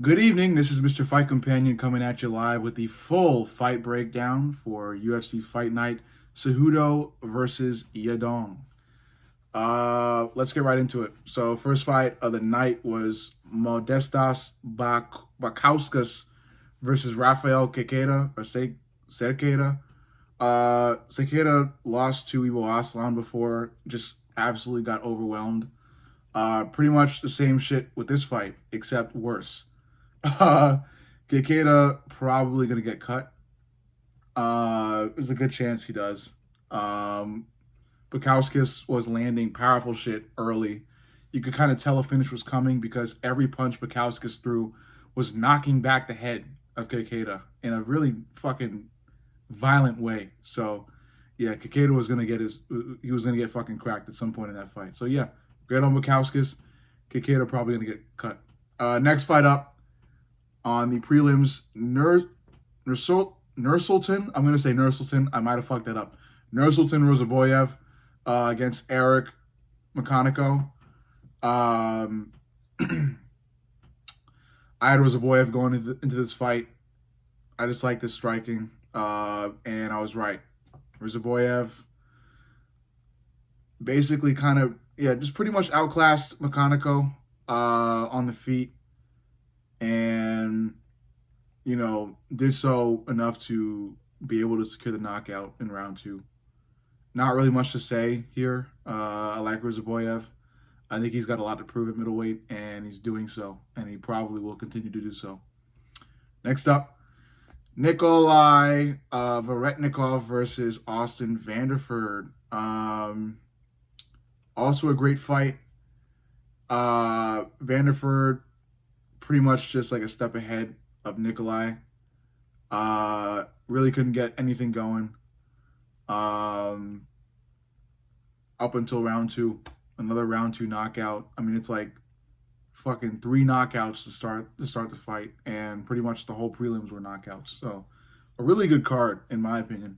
Good evening. This is Mr. Fight Companion coming at you live with the full fight breakdown for UFC Fight Night Cejudo versus Yadong. Let's get right into it. So, first fight of the night was Modestas Bakauskas versus Rafael Quequeda or Cerqueda. Cerqueda lost to Ivo Aslan before, just absolutely got overwhelmed. Pretty much the same shit with this fight, except worse. Uh, Kikeda probably going to get cut. There's a good chance he does. Bukowskis was landing powerful shit early. You could kind of tell a finish was coming because every punch Bukowskis threw was knocking back the head of Kikeda in a really fucking violent way. So, yeah, Kikeda was gonna get fucking cracked at some point in that fight. So yeah, great on Bukowskis. Kikeda probably gonna get cut. Next fight up, on the prelims, Nursultan. I'm going to say Nursultan. I might have fucked that up. Nursultan Rozaboyev against Eric Mechanico. I had Rozaboyev going into this fight. I just like this striking, and I was right. Rozaboyev basically just pretty much outclassed Mechanico on the feet. And did so enough to be able to secure the knockout in round two. Not really much to say here. I like Rizaboyev. I think he's got a lot to prove at middleweight, and he's doing so, and he probably will continue to do so. Next up, Nikolai Varetnikov versus Austin Vanderford. Also a great fight. Vanderford pretty much just like a step ahead of Nikolai. Really couldn't get anything going. Up until round two, another round two knockout. I mean, it's like fucking 3 knockouts to start the fight, and pretty much the whole prelims were knockouts. So a really good card in my opinion,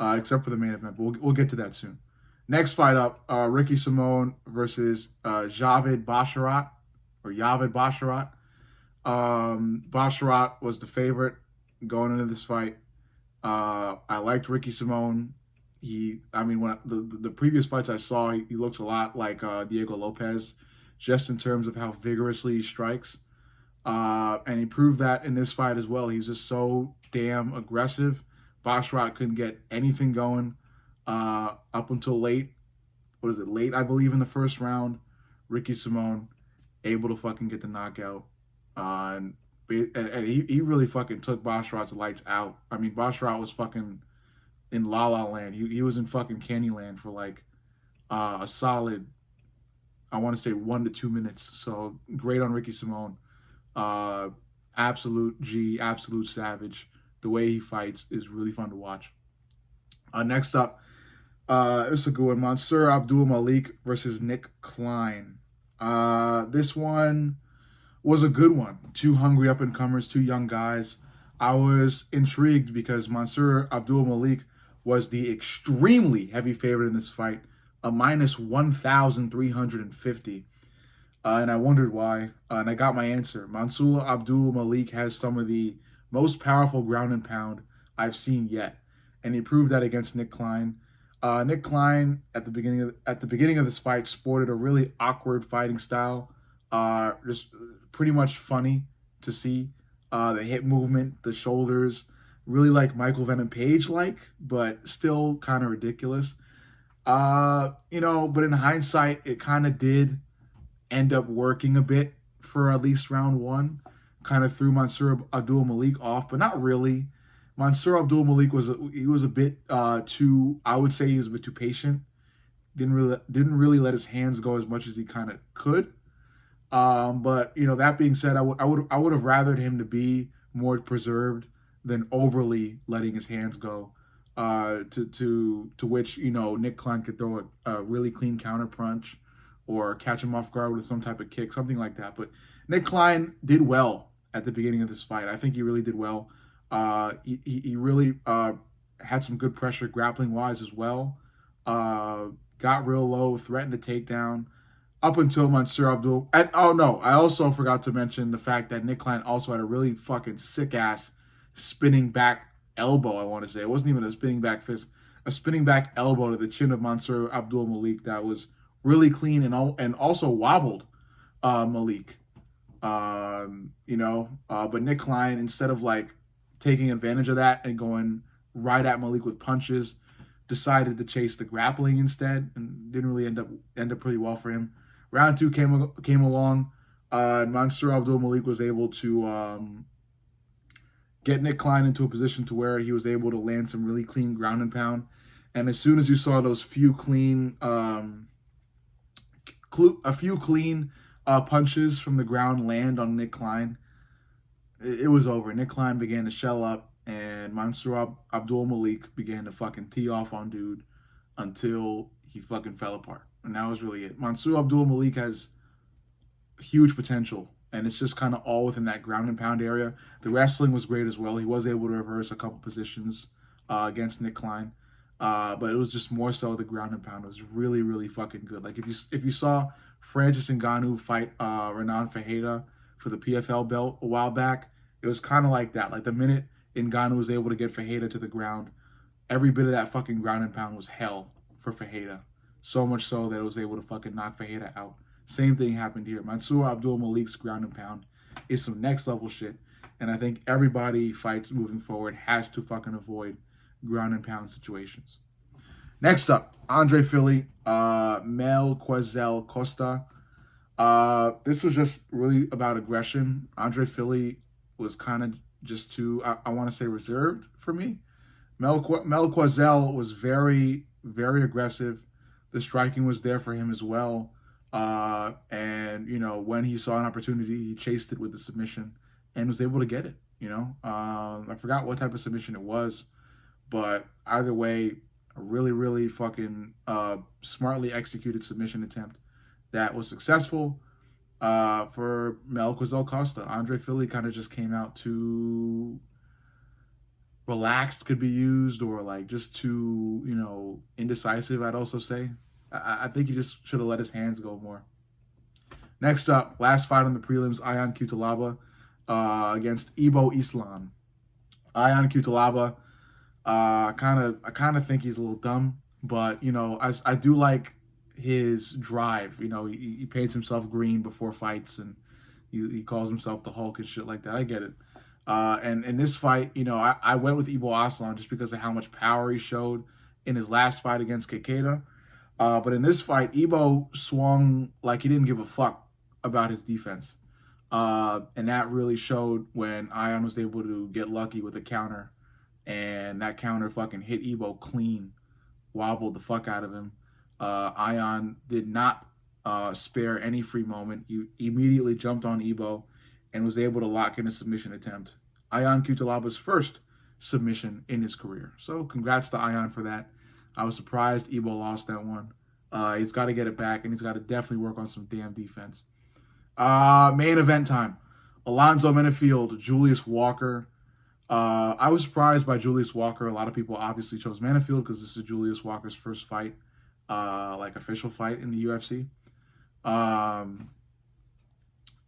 except for the main event. But we'll get to that soon. Next fight up, Ricky Simone versus Javid Basharat or Yavid Basharat. Basharat was the going into this fight. I liked Ricky Simone. When the previous fights I saw, he looks a lot like Diego Lopez, just in terms of how vigorously he strikes. And he proved that in this fight as well. He's just so damn aggressive. Basharat couldn't get anything going up until late. Late, I believe, in the first round. Ricky Simone able to fucking get the knockout. And he really fucking took Basharat's lights out. I mean, Basharat was fucking in La La Land. He was in fucking Candyland for like a solid, I want to say 1 to 2 minutes. So great on Ricky Simone. Absolute G, absolute savage. The way he fights is really fun to watch. Next up, it's a good one. Mansour Abdul Malik versus Nick Klein. This one was a good one. 2 hungry up-and-comers, 2 young guys. I was intrigued because Mansour Abdul Malik was the extremely heavy favorite in this fight, a minus 1,350. And I wondered why, and I got my answer. Mansour Abdul Malik has some of the most powerful ground and pound I've seen yet, and he proved that against Nick Klein. Nick Klein at the beginning of this fight sported a really awkward fighting style. Just pretty much funny to see. The hip movement, the shoulders, really like Michael Venom Page but still kind of ridiculous. But in hindsight, it kind of did end up working a bit for at least round one. Kind of threw Mansour Abdul Malik off, but not really. Mansour Abdul Malik was a bit too, I would say he was a bit too patient. Didn't really let his hands go as much as he kind of could. But that being said, I would have rathered him to be more preserved than overly letting his hands go. To which Nick Klein could throw a really clean counter punch or catch him off guard with some type of kick, something like that. But Nick Klein did well at the beginning of this fight. I think he really did well. He really had some good pressure grappling wise as well. Got real low, threatened a takedown. up until Mansour Abdul. And oh no, I also forgot to mention the fact that Nick Klein also had a really fucking sick ass spinning back elbow. I want to say it wasn't even a spinning back fist, a spinning back elbow to the chin of Mansour Abdul Malik that was really clean and also wobbled Malik. But Nick Klein, instead of like taking advantage of that and going right at Malik with punches, decided to chase the grappling instead, and didn't really end up pretty well for him. Round two came along, and Mansour Abdul Malik was able to get Nick Klein into a position to where he was able to land some really clean ground and pound. And as soon as you saw those few clean punches from the ground land on Nick Klein, it was over. Nick Klein began to shell up, and Mansour Abdul Malik began to fucking tee off on dude until he fucking fell apart. And that was really it. Mansour Abdul Malik has huge potential, and it's just kind of all within that ground and pound area. The wrestling was great as well. He was able to reverse a couple positions against Nick Klein. But it was just more so the ground and pound. It was really, really fucking good. Like if you saw Francis Ngannou fight Renan Fajeda for the PFL belt a while back, it was kind of like that. Like the minute Ngannou was able to get Fajeda to the ground, every bit of that fucking ground and pound was hell for Fajeda. So much so that it was able to fucking knock Fajeda out. Same thing happened here. Mansour Abdul Malik's ground and pound is some next level shit. And I think everybody fights moving forward has to fucking avoid ground and pound situations. Next up, Andre Fili, Mel Quezel Costa. This was just really about aggression. Andre Fili was kind of just too, I want to say, reserved for me. Mel Quezel was very, very aggressive. The striking was there for him as well. And, when he saw an opportunity, he chased it with the submission and was able to get it, I forgot what type of submission it was, but either way, a really, really fucking smartly executed submission attempt that was successful for Mel Quezel Costa. Andre Fili kind of just came out too relaxed, could be used, or like just too, indecisive, I'd also say. I think he just should have let his hands go more. Next up, last fight on the prelims, Ion Cutelaba against Ibo Islam. Ion Cutelaba, I kind of think he's a little dumb, but I do like his drive. He paints himself green before fights, and he calls himself the Hulk and shit like that. I get it. And in this fight, I went with Ibo Aslan just because of how much power he showed in his last fight against Kekeda. But in this fight, Ibo swung like he didn't give a fuck about his defense. And that really showed when Ion was able to get lucky with a counter. And that counter fucking hit Ibo clean, wobbled the fuck out of him. Ion did not spare any free moment. He immediately jumped on Ibo and was able to lock in a submission attempt. Ion Cutelaba's first submission in his career. So congrats to Ion for that. I was surprised Ibo lost that one. He's got to get it back, and he's got to definitely work on some damn defense. Main event time. Alonzo Menifield, Julius Walker. I was surprised by Julius Walker. A lot of people obviously chose Menifield because this is Julius Walker's first fight, official fight in the UFC.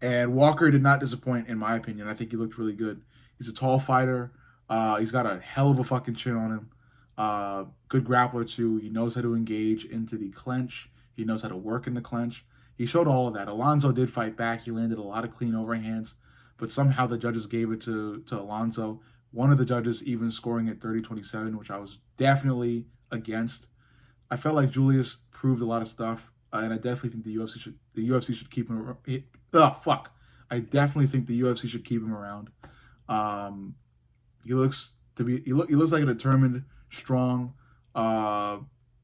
And Walker did not disappoint, in my opinion. I think he looked really good. He's a tall fighter. He's got a hell of a fucking chin on him. Good grappler too. He knows how to engage into the clinch. He knows how to work in the clinch. He showed all of that. Alonzo did fight back. He landed a lot of clean overhands, but somehow the judges gave it to Alonzo. One of the judges even scoring at 30-27, which I was definitely against. I felt like Julius proved a lot of stuff, and I definitely think the UFC should keep him. I definitely think the UFC should keep him around. He looks like a determined, strong,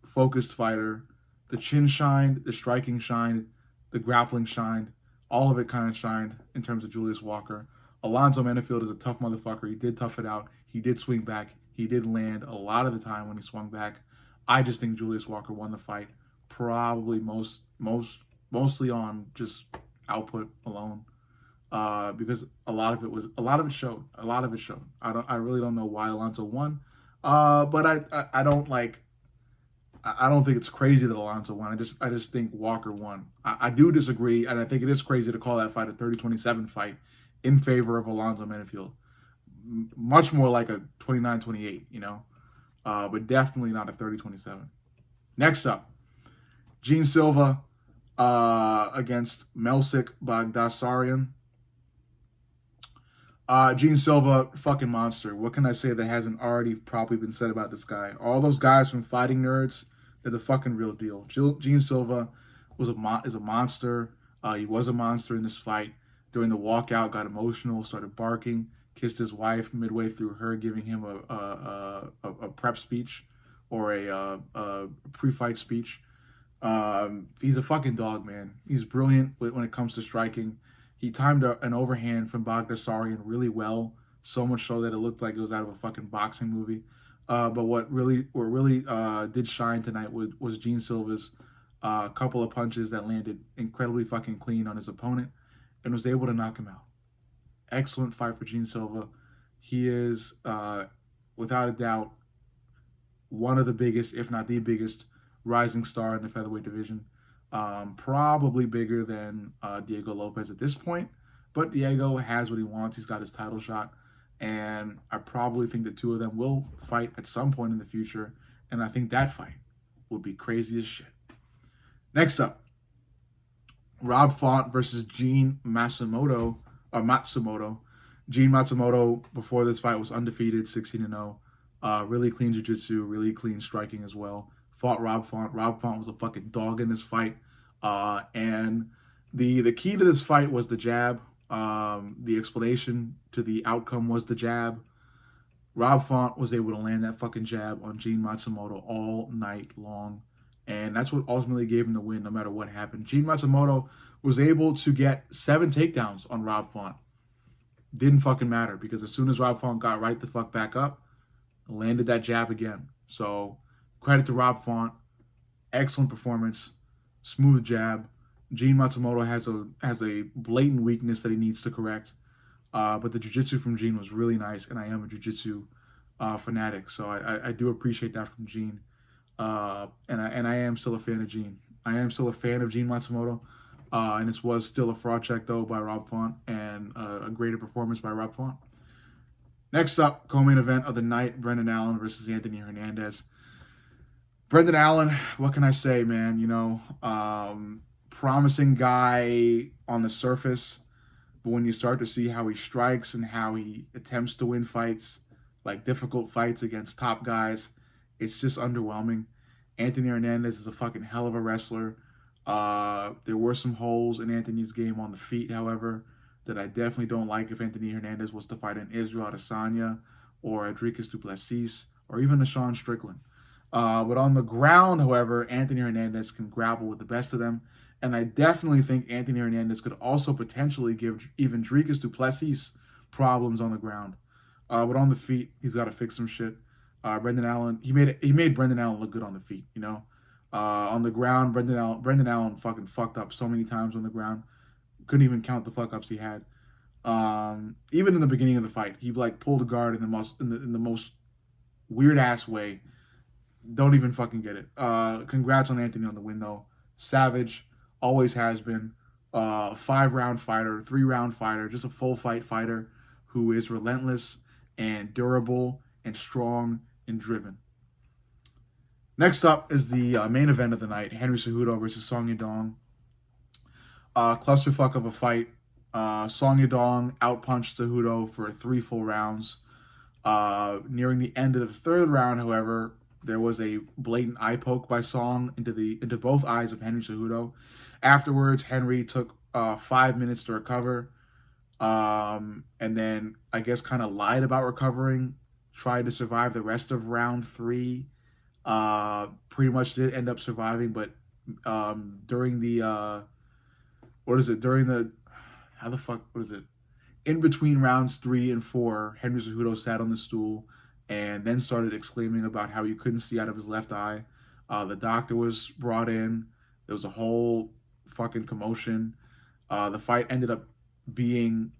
focused fighter. The chin shined, the striking shined, the grappling shined. All of it kind of shined in terms of Julius Walker. Alonzo Menifield is a tough motherfucker. He did tough it out. He did swing back. He did land a lot of the time when he swung back. I just think Julius Walker won the fight, probably mostly on just output alone. Because a lot of it showed. I really don't know why Alonzo won. But I don't like I don't think it's crazy that Alonzo won. I just think Walker won. I do disagree, and I think it is crazy to call that fight a 30-27 fight in favor of Alonzo Menifield. Much more like a 29-28, but definitely not a 30-27. Next up, Gene Silva against Melsik Bagdasaryan. Gene Silva, fucking monster. What can I say that hasn't already probably been said about this guy? All those guys from Fighting Nerds, they're the fucking real deal. Gene Silva is a monster. He was a monster in this fight. During the walkout, got emotional, started barking, kissed his wife midway through her giving him a prep speech or a pre-fight speech. He's a fucking dog, man. He's brilliant when it comes to striking. He timed an overhand from Bagdasaryan really well, so much so that it looked like it was out of a fucking boxing movie. But what really did shine tonight was Gene Silva's couple of punches that landed incredibly fucking clean on his opponent and was able to knock him out. Excellent fight for Gene Silva. He is, without a doubt, one of the biggest, if not the biggest, rising star in the featherweight division. Probably bigger than Diego Lopez at this point, but Diego has what he wants. He's got his title shot, and I probably think the two of them will fight at some point in the future, and I think that fight would be crazy as shit. Next up, Rob Font versus Gene Matsumoto. Gene Matsumoto, before this fight, was undefeated, 16-0. Really clean jiu-jitsu, really clean striking as well. Fought Rob Font. Rob Font was a fucking dog in this fight. And the key to this fight was the jab. The explanation to the outcome was the jab. Rob Font was able to land that fucking jab on Gene Matsumoto all night long. And that's what ultimately gave him the win no matter what happened. Gene Matsumoto was able to get 7 takedowns on Rob Font. Didn't fucking matter because as soon as Rob Font got right the fuck back up, landed that jab again. So credit to Rob Font. Excellent performance. Smooth jab. Gene Matsumoto has a blatant weakness that he needs to correct. But the jiu-jitsu from Gene was really nice, and I am a jiu-jitsu fanatic, so I do appreciate that from Gene. And I am still a fan of Gene. I am still a fan of Gene Matsumoto. And this was still a fraud check, though, by Rob Font, and a greater performance by Rob Font. Next up, co-main event of the night, Brendan Allen versus Anthony Hernandez. Brendan Allen, what can I say, man? Promising guy on the surface, but when you start to see how he strikes and how he attempts to win fights, like difficult fights against top guys, it's just underwhelming. Anthony Hernandez is a fucking hell of a wrestler. There were some holes in Anthony's game on the feet, however, that I definitely don't like if Anthony Hernandez was to fight an Israel Adesanya or Adrikus Duplessis or even a Sean Strickland. But on the ground, however, Anthony Hernandez can grapple with the best of them. And I definitely think Anthony Hernandez could also potentially give even Dricus Duplessis problems on the ground. But on the feet, he's got to fix some shit. Brendan Allen, he made Brendan Allen look good on the feet, On the ground, Brendan Allen fucking fucked up so many times on the ground. Couldn't even count the fuck ups he had. Even in the beginning of the fight, he pulled a guard in the most weird ass way. Don't even fucking get it. Congrats on Anthony on the win though. Savage, always has been. 5-round fighter, 3-round fighter, just a full fight fighter who is relentless and durable and strong and driven. Next up is the main event of the night, Henry Cejudo versus Song Yadong. Clusterfuck of a fight. Song Yadong outpunched Cejudo for 3 full rounds. Nearing the end of the 3rd round, however, there was a blatant eye poke by Song into both eyes of Henry Cejudo. Afterwards, Henry took 5 minutes to recover, and then I guess kind of lied about recovering, tried to survive the rest of round 3. Pretty much did end up surviving, but during the in between rounds 3 and 4, Henry Cejudo sat on the stool and then started exclaiming about how he couldn't see out of his left eye. The doctor was brought in. There was a whole fucking commotion. The fight ended up being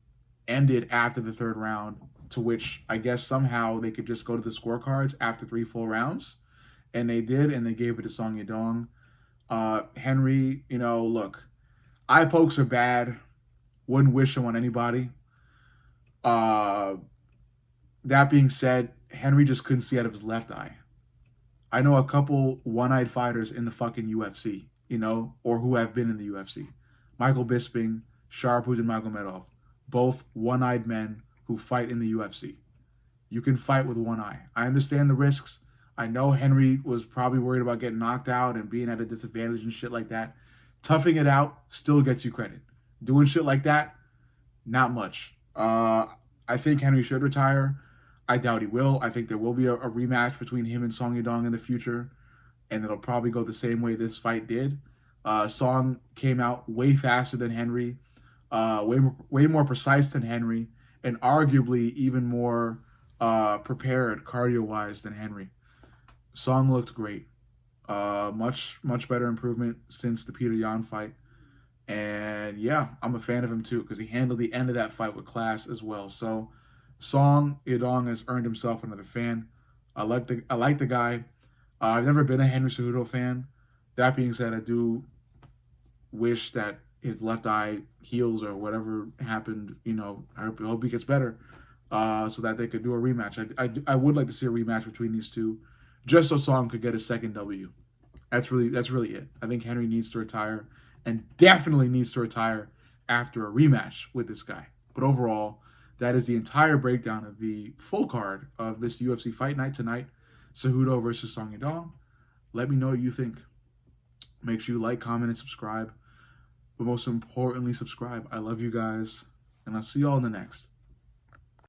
ended after the 3rd round, to which I guess somehow they could just go to the scorecards after 3 full rounds. and they did, and they gave it to Song Yadong. Henry, look, eye pokes are bad. Wouldn't wish them on anybody. Uh, that being said, Henry just couldn't see out of his left eye. I know a couple one-eyed fighters in the fucking UFC, or who have been in the UFC. Michael Bisping, Sharipudin Magomedov, both one-eyed men who fight in the UFC. You can fight with one eye. I understand the risks. I know Henry was probably worried about getting knocked out and being at a disadvantage and shit like that. Toughing it out still gets you credit. Doing shit like that, not much. I think Henry should retire. I doubt he will. I think there will be a rematch between him and Song Yadong in the future, and it'll probably go the same way this fight did. Song came out way faster than Henry, way more precise than Henry, and arguably even more prepared cardio-wise than Henry. Song looked great. Much better improvement since the Peter Yan fight. And yeah, I'm a fan of him too because he handled the end of that fight with class as well. So Song Yadong has earned himself another fan. I like the guy. I've never been a Henry Cejudo fan. That being said, I do wish that his left eye heals or whatever happened. I hope he gets better, so that they could do a rematch. I would like to see a rematch between these two, just so Song could get a second W. That's really it. I think Henry needs to retire, and definitely needs to retire after a rematch with this guy. But overall, that is the entire breakdown of the full card of this UFC Fight Night tonight. Cejudo versus Song Yadong. Let me know what you think. Make sure you like, comment, and subscribe. But most importantly, subscribe. I love you guys, and I'll see y'all in the next.